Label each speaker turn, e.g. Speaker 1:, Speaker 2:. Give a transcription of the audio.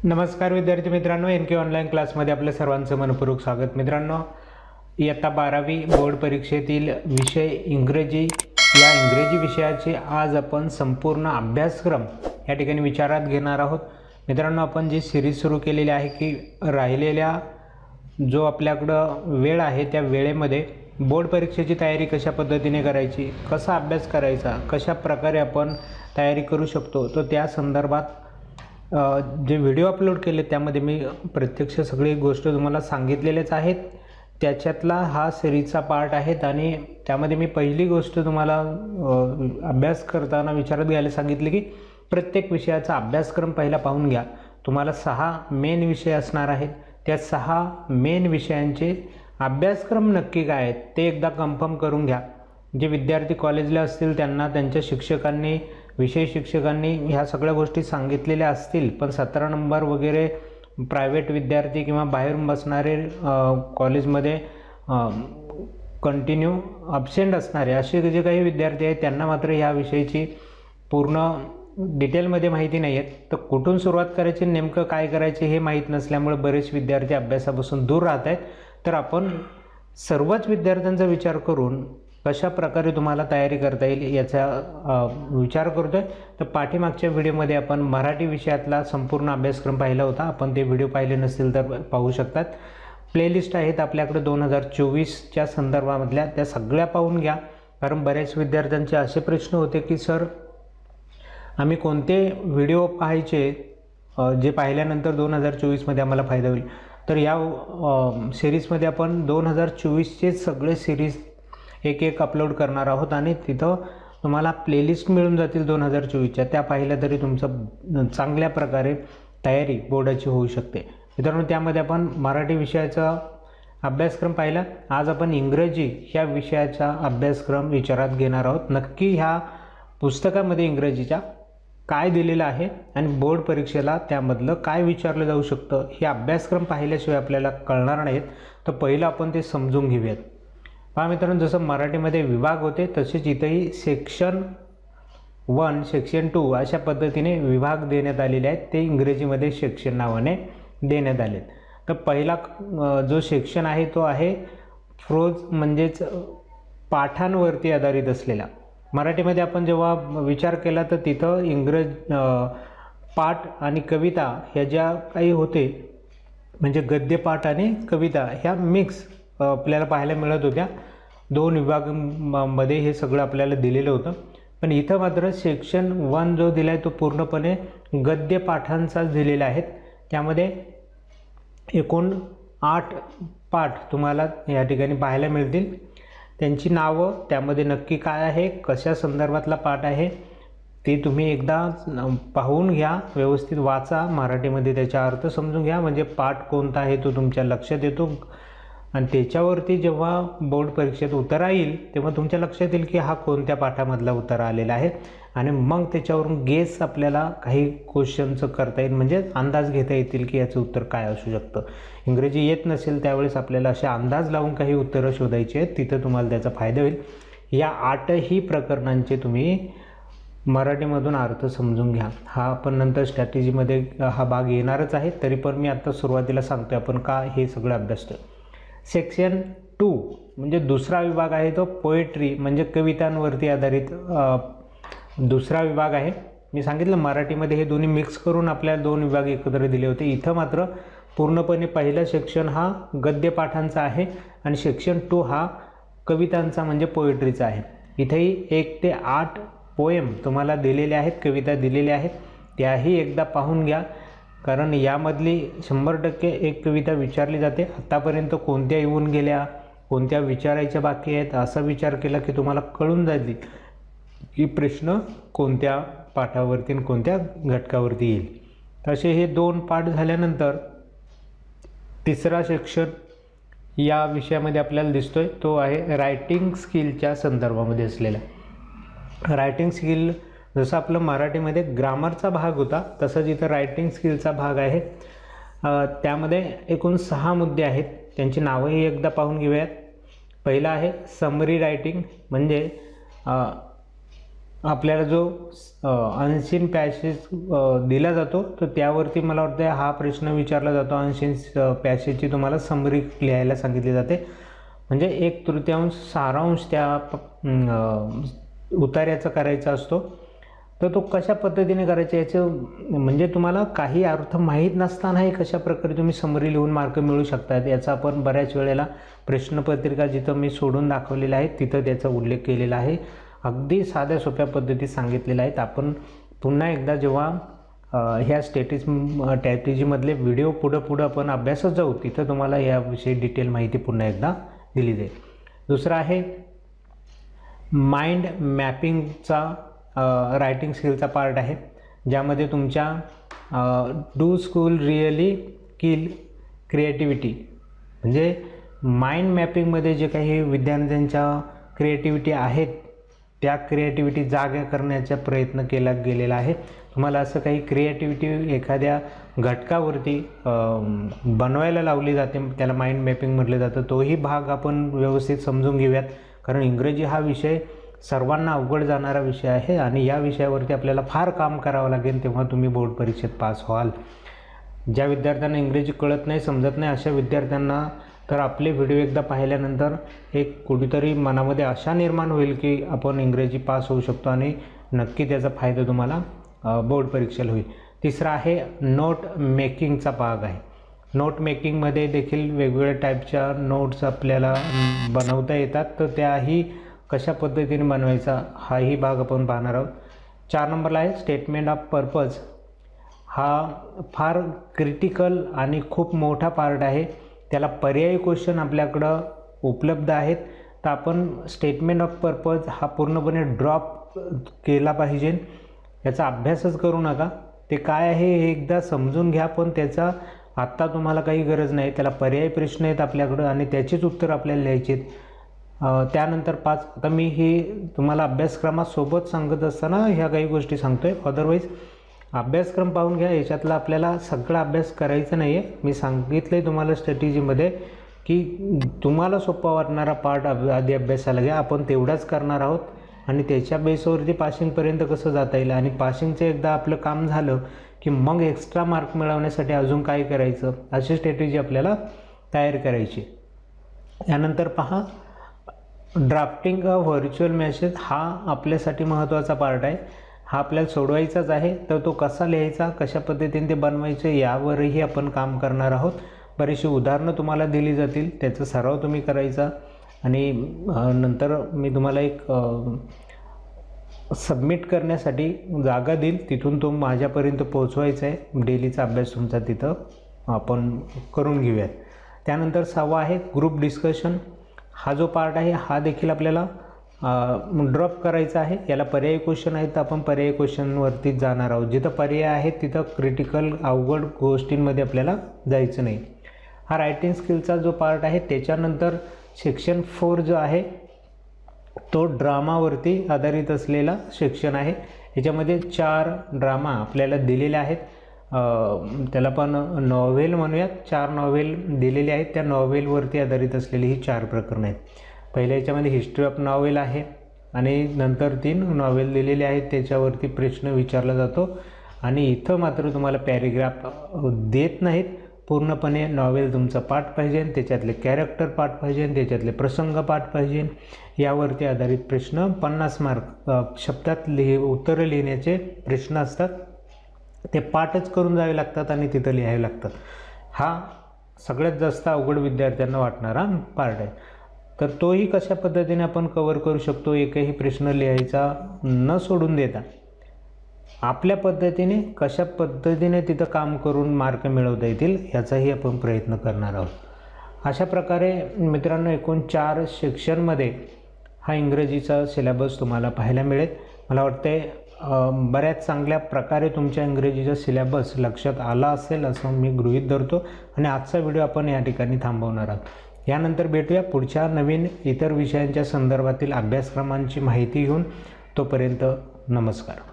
Speaker 1: नमस्कार विद्यार्थी मित्रांनो, एन के ऑनलाईन क्लासमध्ये आपल्या सर्वांचं मनपूर्वक स्वागत। मित्रांनो, इयत्ता 12वी बोर्ड परीक्षेतील विषय इंग्रजी, या इंग्रजी विषयाचे आज आपण संपूर्ण अभ्यासक्रम या ठिकाणी विचारात घेणार आहोत। मित्रांनो, आपण जी सिरीज सुरू केलेली आहे की राहिलेल्या जो आपल्याकडं वेळ आहे त्या वेळेमध्ये बोर्ड परीक्षेची तयारी कशा पद्धतीने करायची, कसा अभ्यास करायचा, कशा प्रकारे आपण तयारी करू शकतो, तो त्या संदर्भात जे व्हिडिओ अपलोड केले त्यामध्ये मी प्रत्यक्ष सगळी गोष्ट तुम्हाला सांगितलेलेच आहेत। त्याच्यातला हा सिरीजचा पार्ट आहेत आणि त्यामध्ये मी पहिली गोष्ट तुम्हाला अभ्यास करताना विचारात घ्यायला सांगितली की प्रत्येक विषयाचा अभ्यासक्रम पहिला पाहून घ्या। तुम्हाला 6 मेन विषय असणार आहेत, त्या 6 मेन विषयांचे अभ्यासक्रम नक्की काय आहेत ते एकदा कन्फर्म करून घ्या। जे विद्यार्थी कॉलेजला असतील त्यांना त्यांच्या शिक्षकांनी, विषय शिक्षकांनी ह्या सगळ्या गोष्टी सांगितलेल्या असतील, पण 17 नंबर वगैरे प्रायव्हेट विद्यार्थी किंवा बाहेरून बसणारे कॉलेजमध्ये कंटिन्यू अब्सेंट असणारे असे जे काही विद्यार्थी आहेत त्यांना मात्र ह्या विषयाची पूर्ण डिटेलमध्ये माहिती नाही आहे। तर कुठून सुरुवात करायची, नेमकं काय करायचे हे माहीत नसल्यामुळे बरेच विद्यार्थी अभ्यासापासून दूर राहत आहेत। तर आपण सर्वच विद्यार्थ्यांचा विचार करून कशा प्रकारे तुम्हाला तयारी करता येईल याचा विचार करतोय। तर पाठीमागच्या व्हिडिओमध्ये आपण मराठी विषयातला संपूर्ण अभ्यासक्रम पाहिला होता, आपण ते व्हिडिओ पाहिले नसतील तर पाहू शकतात। प्लेलिस्ट आहेत आपल्याकडे 2024च्या संदर्भामधल्या, त्या सगळ्या पाहून घ्या। कारण बऱ्याच विद्यार्थ्यांचे असे प्रश्न होते की सर आम्ही कोणते व्हिडिओ पाहायचे जे पाहिल्यानंतर 2024मध्ये आम्हाला फायदा होईल। तर या सिरीजमध्ये आपण 2024चे सगळे सिरीज एक अपलोड करणार आहोत आणि तिथं तुम्हाला प्लेलिस्ट मिळून जातील 2024च्या, त्या पाहिल्या तरी तुमचं चांगल्या प्रकारे तयारी बोर्डाची होऊ शकते। मित्रांनो, त्यामध्ये आपण मराठी विषयाचा अभ्यासक्रम पाहिला, आज आपण इंग्रजी ह्या विषयाचा अभ्यासक्रम विचारात घेणार आहोत। नक्की ह्या पुस्तकामध्ये इंग्रजीच्या काय दिलेलं आहे आणि बोर्ड परीक्षेला त्यामधलं काय विचारलं जाऊ शकतं हे अभ्यासक्रम पाहिल्याशिवाय आपल्याला कळणार नाहीत। तर पहिलं आपण ते समजून घेऊयात। पहा मित्रांनो, जसं मराठीमध्ये विभाग होते तसेच इथंही सेक्शन 1, सेक्शन 2 अशा पद्धतीने विभाग देण्यात आलेले आहेत, ते इंग्रजीमध्ये सेक्शन नावाने देण्यात आले। तर पहिला जो सेक्शन आहे तो आहे प्रोज, म्हणजेच पाठांवरती आधारित असलेला। मराठीमध्ये आपण जेव्हा विचार केला तर तिथं पाठ आणि कविता ह्या ज्या काही होते, म्हणजे गद्यपाठ आणि कविता ह्या मिक्स आपल्याला पाहायला मिळत होत्या। 2 विभागांमध्ये हे सगळं आपल्याला दिलेलं होतं, पण इथं मात्र सेक्शन 1 जो दिला आहे तो पूर्णपणे गद्यपाठांचाच दिलेला आहे। त्यामध्ये एकूण 8 पाठ तुम्हाला या ठिकाणी पाहायला मिळतील। त्यांची नावं, त्यामध्ये नक्की काय आहे, कशा संदर्भातला पाठ आहे ते तुम्ही एकदा पाहून घ्या, व्यवस्थित वाचा, मराठीमध्ये त्याचा अर्थ समजून घ्या, म्हणजे पाठ कोणता आहे तो तुमच्या लक्षात येतो आणि त्याच्यावरती जेव्हा बोर्ड परीक्षेत उत्तर येईल तेव्हा तुमच्या लक्षात येईल की हा कोणत्या पाठामधला उत्तर आलेला आहे आणि मग त्याच्यावरून गेस आपल्याला काही क्वेश्चनचं करता येईल, म्हणजे अंदाज घेता येतील की याचं उत्तर काय असू शकतं। इंग्रजी येत नसेल त्यावेळेस आपल्याला असे अंदाज लावून काही उत्तरं शोधायची आहेत, तिथं तुम्हाला त्याचा फायदा होईल। या 8ही प्रकरणांचे तुम्ही मराठीमधून अर्थ समजून घ्या। हा आपण नंतर स्ट्रॅटेजीमध्ये हा भाग येणारच आहे, तरी पण मी आता सुरुवातीला सांगतो आपण का हे सगळं अभ्यासतो। सेक्शन 2 म्हणजे दुसरा विभाग आहे तो पोएट्री, म्हणजे कवितांवरती आधारित दुसरा विभाग आहे। मी सांगितलं मराठीमध्ये हे दोन्ही मिक्स करून आपल्याला 2 विभाग एकत्र दिले होते। इथं मात्र पूर्णपणे पहिला सेक्शन हा गद्यपाठांचा आहे आणि सेक्शन 2 हा कवितांचा म्हणजे पोएट्रीचा आहे। इथेही 1 ते 8 पोएम तुम्हाला दिलेले आहेत, कविता दिलेल्या आहेत, त्याही एकदा पाहून घ्या। कारण यामधली 100% एक कविता विचारली जाते। आत्तापर्यंत कोणत्या येऊन गेल्या, कोणत्या विचारायच्या बाकी आहेत, असा विचार केला की तुम्हाला कळून जाईल की प्रश्न कोणत्या पाठावरती आणि कोणत्या घटकावरती येईल। तसे हे 2 पाठ झाल्यानंतर तिसरा सेक्शन या विषयामध्ये आपल्याला दिसतोय तो आहे रायटिंग स्किलच्या संदर्भामध्ये असलेला। रायटिंग स्किल जसं आपलं मराठीमध्ये ग्रामरचा भाग होता तसंच इथं रायटिंग स्किलचा भाग आहे। त्यामध्ये एकूण 6 मुद्दे आहेत, त्यांची नावंही एकदा पाहून घेऊयात। पहिला आहे समरी रायटिंग, म्हणजे आपल्याला जो अनसीन पॅसेज दिला जातो, तर त्यावरती मला वाटतं हा प्रश्न विचारला जातो. अनसीन पॅसेजची तुम्हाला समरी लिहायला सांगितली जाते, म्हणजे 1/3 सारांश त्या उतार्याचा करायचा असतो. तर तो कशा पद्धतीने करायचा याचं म्हणजे तुम्हाला काही अर्थ माहीत नसतानाही कशा प्रकारे तुम्ही समरी लिहून मार्क मिळवू शकतात याचा आपण बऱ्याच वेळेला प्रश्नपत्रिका जिथं मी सोडून दाखवलेलं आहे तिथं त्याचा उल्लेख केलेला आहे. अगदी साध्या सोप्या पद्धतीत सांगितलेल्या आहेत. आपण पुन्हा एकदा जेव्हा ह्या स्ट्रॅटेजीमधले व्हिडिओ पुढं आपण अभ्यासत जाऊ तिथं तुम्हाला याविषयी डिटेल माहिती पुन्हा एकदा दिली जाईल. दुसरा आहे माइंड मॅपिंगचा रायटिंग स्किलचा पार्ट आहे, ज्यामध्ये तुमच्या do school really kill creativity म्हणजे माइंड मॅपिंगमध्ये जे काही विद्यार्थ्यांच्या क्रिएटिव्हिटी आहेत त्या क्रिएटिव्हिटी जाग्या करण्याचा प्रयत्न केला गेलेला आहे. तुम्हाला असं काही क्रिएटिव्हिटी एखाद्या घटकावरती बनवायला लावली जाते, त्याला माइंड मॅपिंग म्हटलं जातं. तोही भाग आपण व्यवस्थित समजून घेऊयात, कारण इंग्रजी हा विषय सर्वांना अवघड जाणारा विषय आहे आणि या विषयावरती आपल्याला फार काम करावं लागेल, तेव्हा तुम्ही बोर्ड परीक्षेत पास व्हाल. ज्या विद्यार्थ्यांना इंग्रजी कळत नाही, समजत नाही, अशा विद्यार्थ्यांना तर आपले व्हिडिओ एकदा पाहिल्यानंतर एक कुठेतरी मनामध्ये आशा निर्माण होईल की आपण इंग्रजी पास होऊ शकतो आणि नक्की त्याचा फायदा तुम्हाला बोर्ड परीक्षेला होईल. तिसरा आहे नोट मेकिंगचा भाग आहे. नोट मेकिंगमध्ये देखील वेगवेगळ्या टाईपच्या नोट्स आपल्याला बनवता येतात, तर त्याही कशा पद्धतीने बनवायचा हाही भाग आपण पाहणार आहोत. 4 नंबरला आहे स्टेटमेंट ऑफ पर्पज. हा फार क्रिटिकल आणि खूप मोठा पार्ट आहे. त्याला पर्यायी क्वेश्चन आपल्याकडं उपलब्ध आहेत, तर आपण स्टेटमेंट ऑफ पर्पज हा पूर्णपणे ड्रॉप केला पाहिजे. याचा अभ्यासच करू नका. ते काय आहे हे एकदा समजून घ्या, पण त्याचा आत्ता तुम्हाला काही गरज नाही. त्याला पर्यायी प्रश्न आहेत आपल्याकडं आणि त्याचीच उत्तर आपल्याला लिहायची आहेत. त्यानंतर 5, आता मी ही तुम्हाला अभ्यासक्रमासोबत सांगत असताना ह्या काही गोष्टी सांगतो आहे, अदरवाईज अभ्यासक्रम पाहून घ्या. याच्यातला आपल्याला सगळा अभ्यास करायचा नाही आहे. मी सांगितलं आहे तुम्हाला स्ट्रॅटेजीमध्ये की तुम्हाला सोपा वाटणारा पार्ट आधी अभ्यासाला घ्या, आपण तेवढाच करणार आहोत आणि त्याच्या बेसवरती पासिंगपर्यंत कसं जाता येईल आणि पासिंगचं एकदा आपलं काम झालं की मग एक्स्ट्रा मार्क मिळवण्यासाठी अजून काय करायचं अशी स्ट्रॅटेजी आपल्याला तयार करायची. यानंतर पहा ड्राफ्टिंग अ व्हर्च्युअल मेसेज हा आपल्यासाठी महत्त्वाचा पार्ट आहे. हा आपल्याला सोडवायचाच आहे, तर तो कसा लिहायचा, कशा पद्धतीने ते बनवायचे यावरही आपण काम करणार आहोत. बरीचशी उदाहरणं तुम्हाला दिली जातील, त्याचा सराव तुम्ही करायचा आणि नंतर मी तुम्हाला एक सबमिट करण्यासाठी जागा देईल, तिथून तो माझ्यापर्यंत पोहोचवायचा आहे. डेलीचा अभ्यास तुमचा तिथं आपण करून घेऊयात. त्यानंतर 6वा आहे ग्रुप डिस्कशन. हा जो पार्ट आहे हा देखील आपल्याला ड्रॉप करायचा आहे. याला पर्यायी क्वेश्चन आहेत, तर आपण पर्यायी क्वेश्चनवरतीच जाणार आहोत. जिथं पर्याय आहेत तिथं क्रिटिकल अवघड गोष्टींमध्ये आपल्याला जायचं नाही. हा रायटिंग स्किलचा जो पार्ट आहे. त्याच्यानंतर सेक्शन 4 जो आहे तो ड्रामावरती आधारित असलेला सेक्शन आहे. याच्यामध्ये 4 ड्रामा आपल्याला दिलेले आहेत. त्याला पण नॉव्हेल म्हणूयात. 4 नॉव्हेल दिलेले आहेत. त्या नॉव्हेलवरती आधारित असलेली ही 4 प्रकरणं आहेत. पहिल्या याच्यामध्ये हिस्ट्री ऑफ नॉव्हेल आहे आणि नंतर 3 नॉव्हेल दिलेले आहेत, त्याच्यावरती प्रश्न विचारला जातो आणि इथं मात्र तुम्हाला पॅरेग्राफ देत नाहीत. पूर्णपणे नॉव्हेल तुमचा पाठ पाहिजे, त्याच्यातले कॅरेक्टर पाठ पाहिजे, त्याच्यातले प्रसंग पाठ पाहिजे. यावरती आधारित प्रश्न 50 मार्क शब्दात उत्तरं लिहिण्याचे प्रश्न असतात. ते पाठच करून जावे लागतात आणि तिथं लिहावे लागतात. हा सगळ्यात जास्त अवघड विद्यार्थ्यांना वाटणारा पार्ट आहे. तर तोही कशा पद्धतीने आपण कव्हर करू शकतो, एकही प्रश्न लिहायचा न सोडून देता आपल्या पद्धतीने कशा पद्धतीने तिथं काम करून मार्क मिळवता येतील याचाही आपण प्रयत्न करणार आहोत. अशा प्रकारे मित्रांनो एकूण 4 सेक्शनमध्ये हा इंग्रजीचा सिलेबस तुम्हाला पाहायला मिळेल. मला वाटते बऱ्याच चांगल्या प्रकारे तुमच्या इंग्रजीचा सिलेबस लक्षात आला असेल असं मी गृहीत धरतो आणि आजचा व्हिडिओ आपण या ठिकाणी थांबवणार आहोत. यानंतर भेटूया पुढच्या नवीन इतर विषयांच्या संदर्भातील अभ्यासक्रमांची माहिती घेऊन. तोपर्यंत नमस्कार.